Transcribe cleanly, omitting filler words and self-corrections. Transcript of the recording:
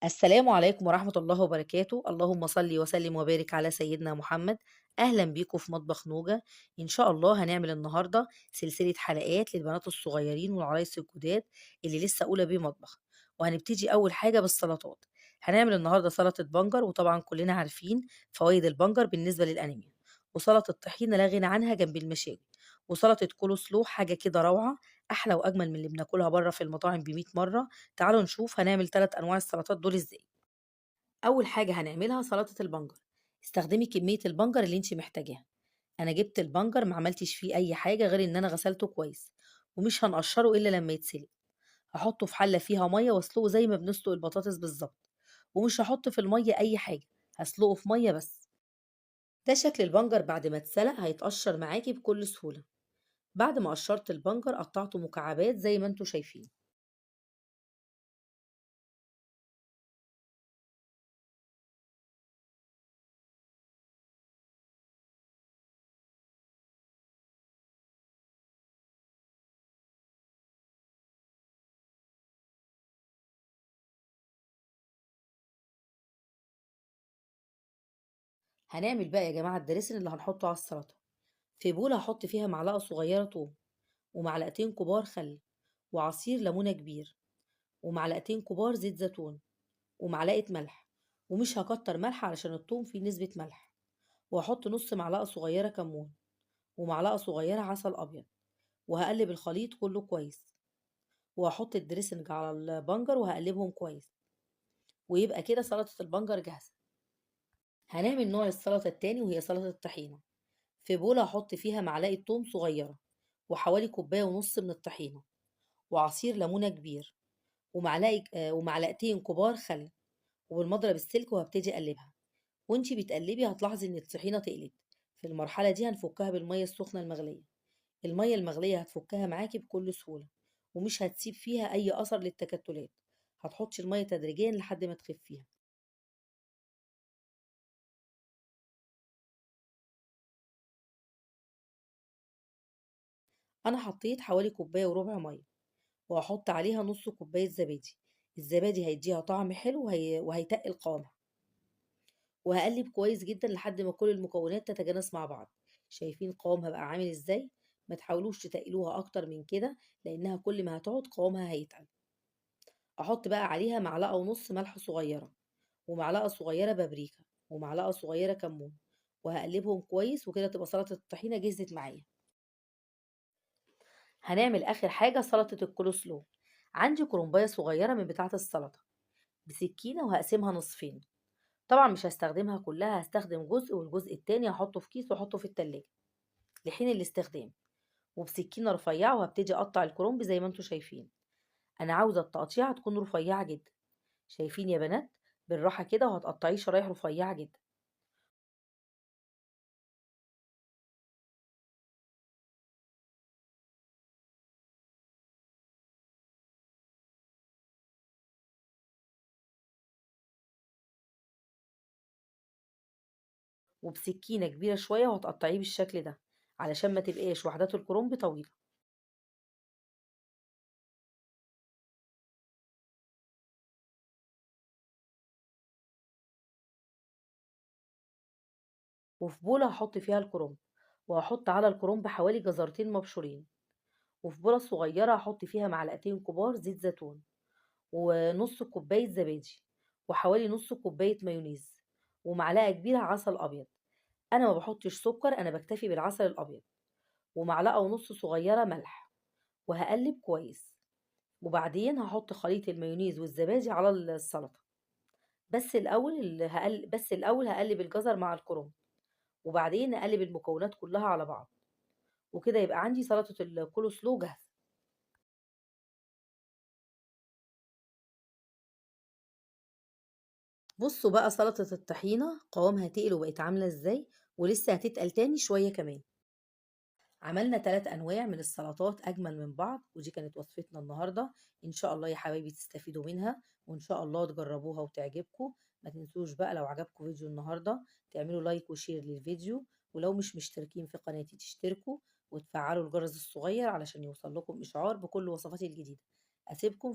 السلام عليكم ورحمة الله وبركاته. اللهم صل وسلم وبارك على سيدنا محمد. أهلا بيكم في مطبخ نوجة. إن شاء الله هنعمل النهاردة سلسلة حلقات للبنات الصغيرين والعرايس الجداد اللي لسه أولى بيه مطبخ. وهنبتدي أول حاجة بالسلطات. هنعمل النهاردة سلطة بنجر، وطبعا كلنا عارفين فوائد البنجر بالنسبة للأنيميا. وسلطة طحينة لا غنى عنها جنب المشاوي. وسلطة كول سلو حاجة كده روعة، أحلى وأجمل من اللي بناكلها بره في المطاعم ب100 مرة. تعالوا نشوف هنعمل 3 أنواع السلطات دول إزاي. أول حاجة هنعملها سلطة البنجر. استخدمي كمية البنجر اللي انتِ محتاجاها. أنا جبت البنجر ما عملتش فيه أي حاجة غير إن أنا غسلته كويس، ومش هنقشره إلا لما يتسلق. هاحطه في حلة فيها مَيّة واسلقه زي ما بنسلق البطاطس بالضبط، ومش هاحط في المَيّة أي حاجة، هاسلقه في مَيّة بس. ده شكل البنجر بعد ما اتسلق، هيتقشر معاكِ بكل سهولة. بعد ما قشرت البنجر قطعته مكعبات زي ما انتم شايفين. هنعمل بقى يا جماعة الدريسنج اللي هنحطه على السلطة. في بولة هاحط فيها معلقة صغيرة توم، ومعلقتين كبار خل، وعصير ليمونة كبير، ومعلقتين كبار زيت زيتون، ومعلقة ملح. ومش هكتر ملح علشان الثوم فيه نسبة ملح. وهحط نص معلقة صغيرة كمون، ومعلقة صغيرة عسل أبيض. وهقلب الخليط كله كويس. وهحط الدريسنج على البنجر وهقلبهم كويس. ويبقى كده سلطة البنجر جاهزة. هنعمل نوع السلطة التاني وهي سلطة الطحينة. في بولة هحط فيها معلقة توم صغيرة، وحوالي كوباية ونص من الطحينة، وعصير ليمونة كبير، ومعلقتين كبار خل، وبالمضرب السلك وهابتدي أقلبها. وانتي بتقلبي هتلاحظي ان الطحينة تقلت. في المرحلة دي هنفكها بالمية السخنة المغلية. المية المغلية هتفكها معاكي بكل سهولة، ومش هتسيب فيها أي أثر للتكتلات. هتحطي المية تدريجيا لحد ما تخفيها. أنا حطيت حوالي كوباية وربع مية، وهحط عليها نص كوباية زبادي. الزبادي هيديها طعم حلو وهيتقل قوامها. وهقلب كويس جدا لحد ما كل المكونات تتجانس مع بعض. شايفين قوامها بقى عامل ازاي؟ ما تحاولوش تتقلوها اكتر من كده، لانها كل ما هتقعد قوامها هيتقل. احط بقى عليها معلقة ونص ملح صغيرة، ومعلقة صغيرة بابريكا، ومعلقة صغيرة كمون. وهقلبهم كويس، وكده تبقى سلطة الطحينة جهزت معايا. هنعمل اخر حاجة سلطة الكولسلو. عندي كرنباية صغيرة من بتاعة السلطة بسكينة، وهقسمها نصفين. طبعا مش هستخدمها كلها، هستخدم جزء والجزء التاني هحطه في كيس واحطه في التلاجة لحين الاستخدام. وبسكينة رفيعة وهبتدي أقطع الكرنب زي ما انتوا شايفين. أنا عاوزة التقطيعة تكون رفيعة جدا. شايفين يا بنات؟ بالراحة كده، وهتقطعيه شرايح رفيعة جدا. وبسكينة كبيرة شوية وهتقطعيه بالشكل ده، علشان ما تبقاش وحدات الكرنب طويلة. وفي بولة هحط فيها الكرنب، وهحط على الكرنب حوالي جزرتين مبشورين. وفي بولة صغيرة هحط فيها معلقتين كبار زيت زيتون، ونص كوباية زبادي، وحوالي نص كوباية مايونيز، ومعلقة كبيرة عسل أبيض. أنا ما باحطش سكر، أنا باكتفي بالعسل الأبيض. ومعلقة ونص صغيرة ملح. وهقلب كويس. وبعدين هحط خليط المايونيز والزبادي على السلطة. بس الأول هقلب الجزر مع الكرنب، وبعدين أقلب المكونات كلها على بعض. وكده يبقى عندي سلطة الكول سلو جاهزة. بصوا بقى سلطة الطحينة قوامها تقل وبقت عاملة ازاي، ولسه هتتقل تاني شوية كمان. عملنا 3 أنواع من السلطات أجمل من بعض، ودي كانت وصفتنا النهاردة. إن شاء الله يا حبايبي تستفيدوا منها، وإن شاء الله تجربوها وتعجبكم. ما تنسوش بقى لو عجبكم فيديو النهاردة تعملوا لايك وشير للفيديو، ولو مش مشتركين في قناتي تشتركوا وتفعلوا الجرس الصغير علشان يوصل لكم إشعار بكل وصفاتي الجديدة. أسيبكم